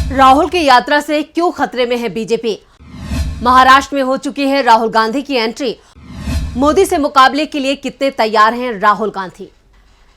राहुल की यात्रा से क्यों खतरे में है बीजेपी? महाराष्ट्र में हो चुकी है राहुल गांधी की एंट्री। मोदी से मुकाबले के लिए कितने तैयार हैं राहुल गांधी?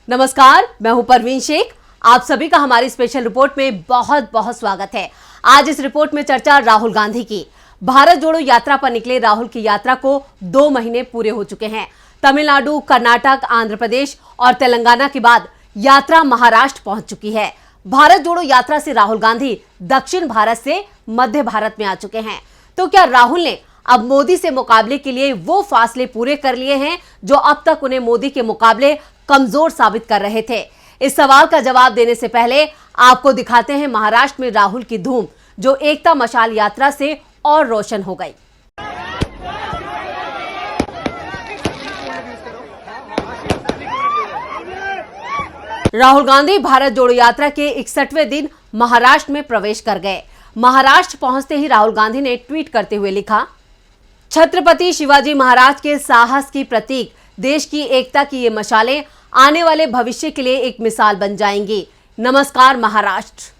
नमस्कार, मैं हूं परवीन शेख। आप सभी का हमारी स्पेशल रिपोर्ट में बहुत बहुत स्वागत है। आज इस रिपोर्ट में चर्चा राहुल गांधी की। भारत जोड़ो यात्रा पर निकले राहुल की यात्रा को 2 महीने पूरे हो चुके हैं। तमिलनाडु, कर्नाटक, आंध्र प्रदेश और तेलंगाना के बाद यात्रा महाराष्ट्र पहुंच चुकी है। भारत जोड़ो यात्रा से राहुल गांधी दक्षिण भारत से मध्य भारत में आ चुके हैं। तो क्या राहुल ने अब मोदी से मुकाबले के लिए वो फासले पूरे कर लिए हैं जो अब तक उन्हें मोदी के मुकाबले कमजोर साबित कर रहे थे? इस सवाल का जवाब देने से पहले आपको दिखाते हैं महाराष्ट्र में राहुल की धूम, जो एकता मशाल यात्रा से और रोशन हो गई। राहुल गांधी भारत जोड़ो यात्रा के 61वें दिन महाराष्ट्र में प्रवेश कर गए। महाराष्ट्र पहुंचते ही राहुल गांधी ने ट्वीट करते हुए लिखा, छत्रपति शिवाजी महाराज के साहस की प्रतीक, देश की एकता की ये मशालें आने वाले भविष्य के लिए एक मिसाल बन जाएंगी। नमस्कार महाराष्ट्र।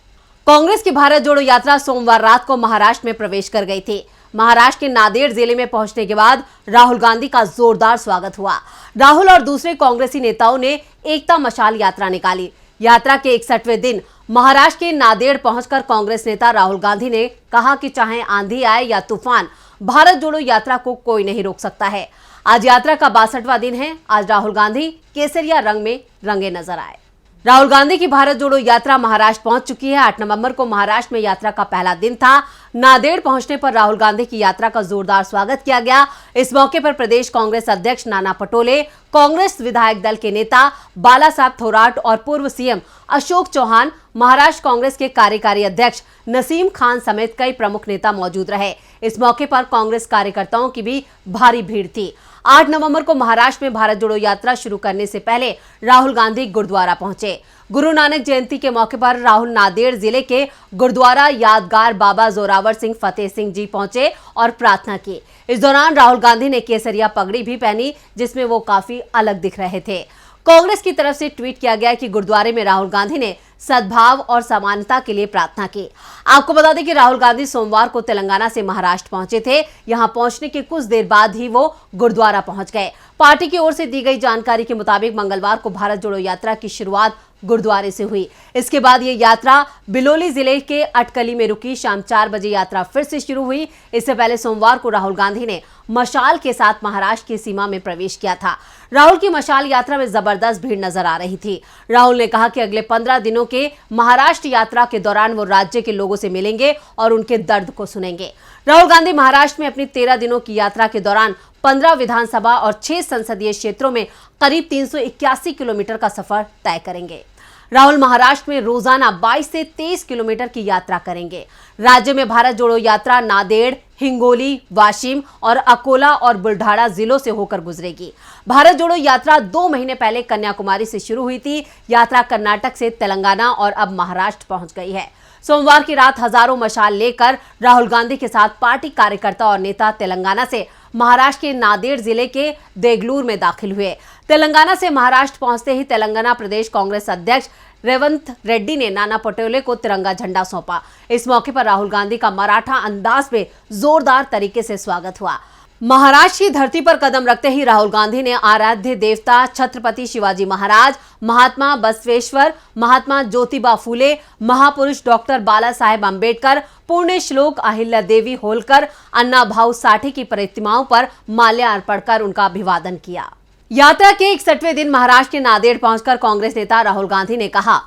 कांग्रेस की भारत जोड़ो यात्रा सोमवार रात को महाराष्ट्र में प्रवेश कर गई थी। महाराष्ट्र के नांदेड़ जिले में पहुंचने के बाद राहुल गांधी का जोरदार स्वागत हुआ। राहुल और दूसरे कांग्रेसी नेताओं ने एकता मशाल यात्रा निकाली। यात्रा के 61वें दिन महाराष्ट्र के नांदेड़ पहुंचकर कांग्रेस नेता राहुल गांधी ने कहा कि चाहे आंधी आए या तूफान, भारत जोड़ो यात्रा को कोई नहीं रोक सकता है। आज यात्रा का 62वां दिन है। आज राहुल गांधी केसरिया रंग में रंगे नजर आए। राहुल गांधी की भारत जोड़ो यात्रा महाराष्ट्र पहुंच चुकी है। 8 नवंबर को महाराष्ट्र में यात्रा का पहला दिन था। नांदेड़ पहुंचने पर राहुल गांधी की यात्रा का जोरदार स्वागत किया गया। इस मौके पर प्रदेश कांग्रेस अध्यक्ष नाना पटोले, कांग्रेस विधायक दल के नेता बाला साहब थोराट और पूर्व सीएम अशोक चौहान, महाराष्ट्र कांग्रेस के कार्यकारी अध्यक्ष नसीम खान समेत कई प्रमुख नेता मौजूद रहे। इस मौके पर कांग्रेस कार्यकर्ताओं की भी भारी भीड़ थी। 8 नवंबर को महाराष्ट्र में भारत जोड़ो यात्रा शुरू करने से पहले राहुल गांधी गुरुद्वारा पहुंचे। गुरु नानक जयंती के मौके पर राहुल नांदेड़ जिले के गुरुद्वारा यादगार बाबा जोरावर सिंह फतेह सिंह जी पहुंचे और प्रार्थना की। इस दौरान राहुल गांधी ने केसरिया पगड़ी भी पहनी, जिसमें वो काफी अलग दिख रहे थे। कांग्रेस की तरफ से ट्वीट किया गया कि गुरुद्वारे में राहुल गांधी ने सद्भाव और समानता के लिए प्रार्थना की। आपको बता दें कि राहुल गांधी सोमवार को तेलंगाना से महाराष्ट्र पहुंचे थे। यहां पहुंचने के कुछ देर बाद ही वो गुरुद्वारा पहुंच गए। पार्टी की ओर से दी गई जानकारी के मुताबिक मंगलवार को भारत जोड़ो यात्रा की शुरुआत गुरुद्वारे से हुई। इसके बाद ये यात्रा बिलोली जिले के अटकली में रुकी। शाम 4 बजे यात्रा फिर से शुरू हुई। इससे पहले सोमवार को राहुल गांधी ने मशाल के साथ महाराष्ट्र की सीमा में प्रवेश किया था। राहुल की मशाल यात्रा में जबरदस्त भीड़ नजर आ रही थी। राहुल ने कहा कि अगले 15 दिनों के महाराष्ट्र यात्रा के दौरान वो राज्य के लोगों से मिलेंगे और उनके दर्द को सुनेंगे। राहुल गांधी महाराष्ट्र में अपनी 13 दिनों की यात्रा के दौरान 15 विधानसभा और 6 संसदीय क्षेत्रों में करीब 381 किलोमीटर का सफर तय करेंगे। राहुल महाराष्ट्र में रोजाना 22 से 23 किलोमीटर की यात्रा करेंगे। राज्य में भारत जोड़ो यात्रा नांदेड़, हिंगोली, वाशिम और अकोला और बुल्ढाना जिलों से होकर गुजरेगी। भारत जोड़ो यात्रा 2 महीने पहले कन्याकुमारी से शुरू हुई थी। यात्रा कर्नाटक से तेलंगाना और अब महाराष्ट्र पहुंच गई है। सोमवार की रात हजारों मशाल लेकर राहुल गांधी के साथ पार्टी कार्यकर्ता और नेता तेलंगाना से महाराष्ट्र के नांदेड़ जिले के देगलूर में दाखिल हुए। तेलंगाना से महाराष्ट्र पहुंचते ही तेलंगाना प्रदेश कांग्रेस अध्यक्ष रेवंत रेड्डी ने नाना पटोले को तिरंगा झंडा सौंपा। इस मौके पर राहुल गांधी का मराठा अंदाज में जोरदार तरीके से स्वागत हुआ। महाराष्ट्र की धरती पर कदम रखते ही राहुल गांधी ने आराध्य देवता छत्रपति शिवाजी महाराज, महात्मा बसवेश्वर, महात्मा ज्योतिबा फूले, महापुरुष डॉक्टर बाला साहेब अम्बेडकर, पुण्य श्लोक अहिल्या देवी होलकर, अन्ना भाऊ साठे की प्रतिमाओं पर माल्यार्पण कर उनका अभिवादन किया। यात्रा के 61वें दिन महाराष्ट्र के नांदेड़ पहुंचकर कांग्रेस नेता राहुल गांधी ने कहा,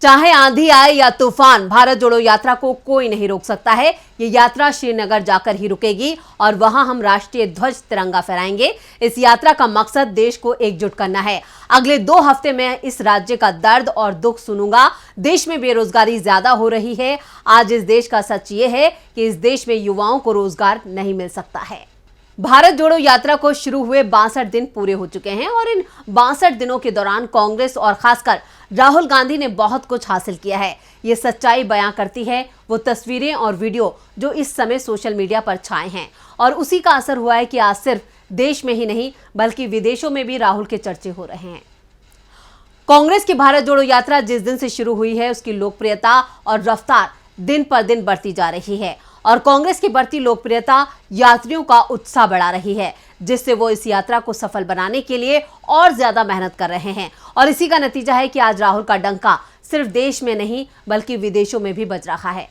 चाहे आंधी आए या तूफान, भारत जोड़ो यात्रा को कोई नहीं रोक सकता है। ये यात्रा श्रीनगर जाकर ही रुकेगी और वहां हम राष्ट्रीय ध्वज तिरंगा फहराएंगे। इस यात्रा का मकसद देश को एकजुट करना है। अगले 2 हफ्ते में इस राज्य का दर्द और दुख सुनूंगा। देश में बेरोजगारी ज्यादा हो रही है। आज इस देश का सच ये है कि इस देश में युवाओं को रोजगार नहीं मिल सकता है। भारत जोड़ो यात्रा को शुरू हुए 62 दिन पूरे हो चुके हैं और इन 62 दिनों के दौरान कांग्रेस और खासकर राहुल गांधी ने बहुत कुछ हासिल किया है। ये सच्चाई बयां करती है वो तस्वीरें और वीडियो जो इस समय सोशल मीडिया पर छाए हैं, और उसी का असर हुआ है कि आज सिर्फ देश में ही नहीं बल्कि विदेशों में भी राहुल के चर्चे हो रहे हैं। कांग्रेस की भारत जोड़ो यात्रा जिस दिन से शुरू हुई है उसकी लोकप्रियता और रफ्तार दिन पर दिन बढ़ती जा रही है और कांग्रेस की बढ़ती लोकप्रियता यात्रियों का उत्साह बढ़ा रही है, जिससे वो इस यात्रा को सफल बनाने के लिए और ज्यादा मेहनत कर रहे हैं। और इसी का नतीजा है कि आज राहुल का डंका सिर्फ देश में नहीं बल्कि विदेशों में भी बज रहा है।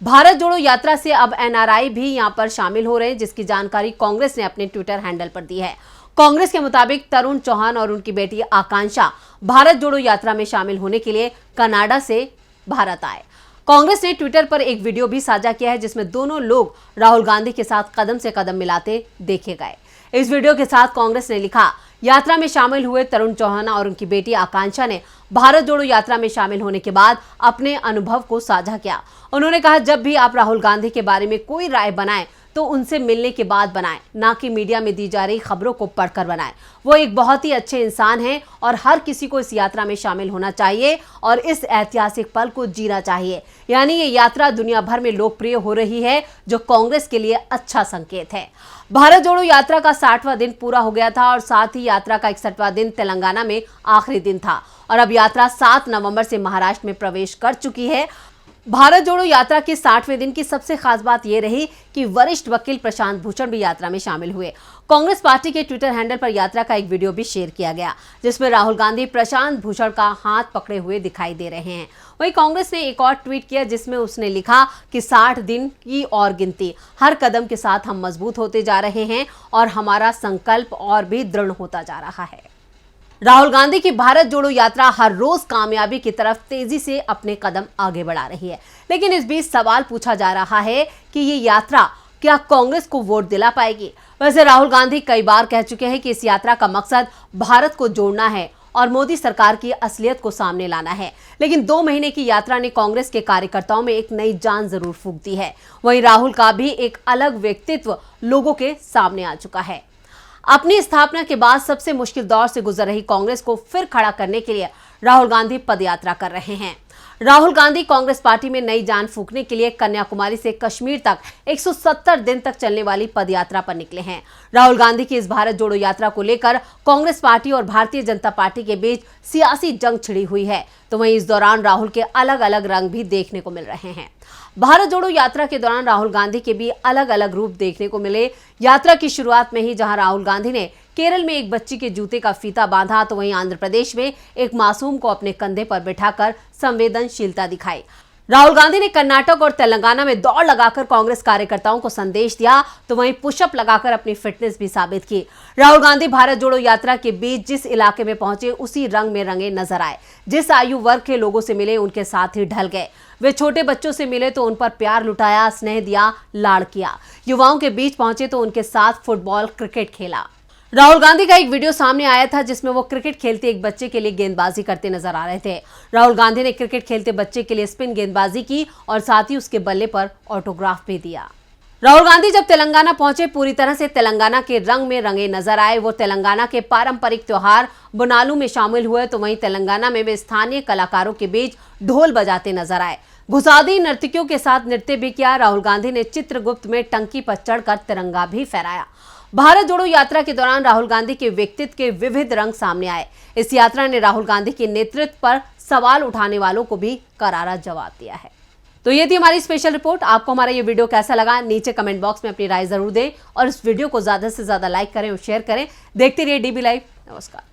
भारत जोड़ो यात्रा से अब एनआरआई भी यहां पर शामिल हो रहे हैं, जिसकी जानकारी कांग्रेस ने अपने ट्विटर हैंडल पर दी है। कांग्रेस के मुताबिक तरुण चौहान और उनकी बेटी आकांक्षा भारत जोड़ो यात्रा में शामिल होने के लिए कनाडा से भारत आए। कांग्रेस ने ट्विटर पर एक वीडियो भी साझा किया है, जिसमें दोनों लोग राहुल गांधी के साथ कदम से कदम मिलाते देखे गए। इस वीडियो के साथ कांग्रेस ने लिखा, यात्रा में शामिल हुए तरुण चौहान और उनकी बेटी आकांक्षा ने भारत जोड़ो यात्रा में शामिल होने के बाद अपने अनुभव को साझा किया। उन्होंने कहा, जब भी आप राहुल गांधी के बारे में कोई राय बनाएं तो उनसे मिलने के बाद बनाएं, ना कि मीडिया में दी जा रही खबरों को पढ़कर बनाएं। वो एक बहुत ही अच्छे इंसान हैं और हर किसी को इस यात्रा में शामिल होना चाहिए और इस ऐतिहासिक पल को जीना चाहिए। यानी ये यात्रा दुनिया भर में लोकप्रिय हो रही है, जो कांग्रेस के लिए अच्छा संकेत है। भारत जोड़ो यात्रा का 60वां दिन पूरा हो गया था और साथ ही यात्रा का 61वां दिन तेलंगाना में आखिरी दिन था और अब यात्रा 7 नवंबर से महाराष्ट्र में प्रवेश कर चुकी है। भारत जोड़ो यात्रा के 60वें दिन की सबसे खास बात यह रही कि वरिष्ठ वकील प्रशांत भूषण भी यात्रा में शामिल हुए। कांग्रेस पार्टी के ट्विटर हैंडल पर यात्रा का एक वीडियो भी शेयर किया गया, जिसमें राहुल गांधी प्रशांत भूषण का हाथ पकड़े हुए दिखाई दे रहे हैं। वहीं कांग्रेस ने एक और ट्वीट किया, जिसमें उसने लिखा कि 60 दिन की और गिनती, हर कदम के साथ हम मजबूत होते जा रहे हैं और हमारा संकल्प और भी दृढ़ होता जा रहा है। राहुल गांधी की भारत जोड़ो यात्रा हर रोज कामयाबी की तरफ तेजी से अपने कदम आगे बढ़ा रही है, लेकिन इस बीच सवाल पूछा जा रहा है कि ये यात्रा क्या कांग्रेस को वोट दिला पाएगी। वैसे राहुल गांधी कई बार कह चुके हैं कि इस यात्रा का मकसद भारत को जोड़ना है और मोदी सरकार की असलियत को सामने लाना है, लेकिन 2 महीने की यात्रा ने कांग्रेस के कार्यकर्ताओं में एक नई जान जरूर फूंक दी है। वहीं राहुल का भी एक अलग व्यक्तित्व लोगों के सामने आ चुका है। अपनी स्थापना के बाद सबसे मुश्किल दौर से गुजर रही कांग्रेस को फिर खड़ा करने के लिए राहुल गांधी पदयात्रा कर रहे हैं। राहुल गांधी कांग्रेस पार्टी में नई जान फूंकने के लिए कन्याकुमारी से कश्मीर तक 170 दिन तक चलने वाली पदयात्रा पर निकले हैं। राहुल गांधी की इस भारत जोड़ो यात्रा को लेकर कांग्रेस पार्टी और भारतीय जनता पार्टी के बीच सियासी जंग छिड़ी हुई है, तो वहीं इस दौरान राहुल के अलग अलग रंग भी देखने को मिल रहे हैं। भारत जोड़ो यात्रा के दौरान राहुल गांधी के भी अलग अलग रूप देखने को मिले। यात्रा की शुरुआत में ही जहां राहुल गांधी ने केरल में एक बच्ची के जूते का फीता बांधा, तो वहीं आंध्र प्रदेश में एक मासूम को अपने कंधे पर बिठाकर संवेदनशीलता दिखाई। राहुल गांधी ने कर्नाटक और तेलंगाना में दौड़ लगाकर कांग्रेस कार्यकर्ताओं को संदेश दिया, तो वहीं पुशअप लगाकर अपनी फिटनेस भी साबित की। राहुल गांधी भारत जोड़ो यात्रा के बीच जिस इलाके में पहुंचे उसी रंग में रंगे नजर आए। जिस आयु वर्ग के लोगों से मिले उनके साथ ही ढल गए। वे छोटे बच्चों से मिले तो उन पर प्यार लुटाया, स्नेह दिया, लाड़ किया। युवाओं के बीच पहुंचे तो उनके साथ फुटबॉल, क्रिकेट खेला। राहुल गांधी का एक वीडियो सामने आया था, जिसमें वो क्रिकेट खेलते एक बच्चे के लिए गेंदबाजी करते नजर आ रहे थे। राहुल गांधी ने क्रिकेट खेलते बच्चे के लिए स्पिन गेंदबाजी की और साथ ही उसके बल्ले पर ऑटोग्राफ भी दिया। राहुल गांधी जब तेलंगाना पहुंचे पूरी तरह से तेलंगाना के रंग में रंगे नजर आए। वो तेलंगाना के पारंपरिक त्योहार बोनालू में शामिल हुए, तो वहीं तेलंगाना में वे स्थानीय कलाकारों के बीच ढोल बजाते नजर आए। घुसादी नर्तकियों के साथ नृत्य भी किया। राहुल गांधी ने चित्रगुप्त में टंकी पर चढ़कर तिरंगा भी फहराया। भारत जोड़ो यात्रा के दौरान राहुल गांधी के व्यक्तित्व के विविध रंग सामने आए। इस यात्रा ने राहुल गांधी के नेतृत्व पर सवाल उठाने वालों को भी करारा जवाब दिया है। तो ये थी हमारी स्पेशल रिपोर्ट। आपको हमारा ये वीडियो कैसा लगा, नीचे कमेंट बॉक्स में अपनी राय जरूर दें और इस वीडियो को ज्यादा से ज्यादा लाइक करें और शेयर करें। देखते रहिए DB लाइव। नमस्कार।